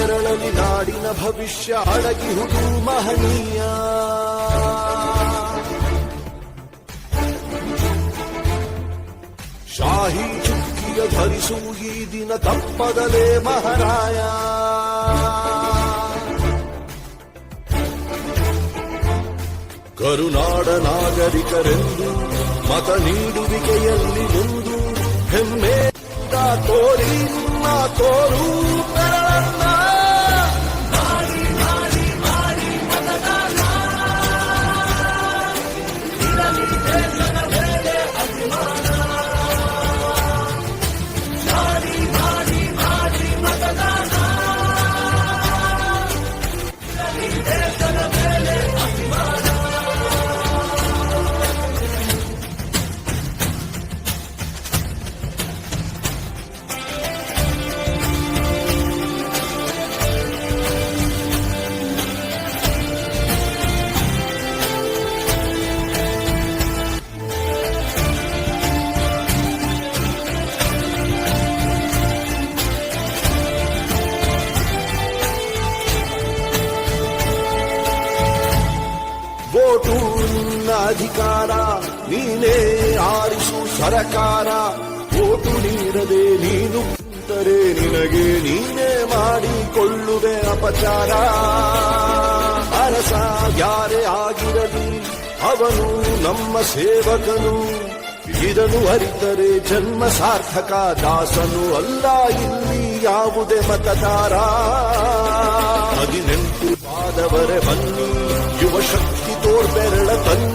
ಬೆರಳಲಿ ನಾಡಿನ ಭವಿಷ್ಯ ಅಡಗಿಹುದು ಮಹನೀಯ. ಶಾಹಿ ಚುಕ್ಕಿಯ ಧರಿಸು ಈ ದಿನ ತಪ್ಪದಲೇ ಮಹಾರಾಯ. ಕರುನಾಡ ನಾಗರಿಕರೆಂದು ಮತ ನೀಡುವಿಕೆಯಲ್ಲಿ ಮುಂದು ಹೆಮ್ಮೆಯಿಂದ ತೋರಿ ನಿಮ್ಮ ತೋರು ಬೆರಳನ್ನ. ವೋಟು ನಿನ್ನ ಅಧಿಕಾರ, ನೀನೇ ಆರಿಸು ಸರಕಾರ. ವೋಟು ನೀಡದೆ ನೀನು ಕುಂತರೆ ನಿನಗೆ ನೀನೇ ಮಾಡಿಕೊಳ್ಳುವೆ ಅಪಚಾರ. ಅರಸ ಯಾರೇ ಆಗಿರಲಿ ಅವನು ನಮ್ಮ ಸೇವಕನು, ಇದನ್ನು ಅರಿತರೆ ಜನ್ಮ ಸಾರ್ಥಕ. ದಾಸನು ಅಲ್ಲ ಇಲ್ಲಿ ಯಾವುದೇ ಮತದಾರ. 18 ಪಾದವರೆ ಬನ್ನಿ, ಯುವ ಶಕ್ತಿ ತೋರ್ಬೆರಳ ತನ್ನಿ.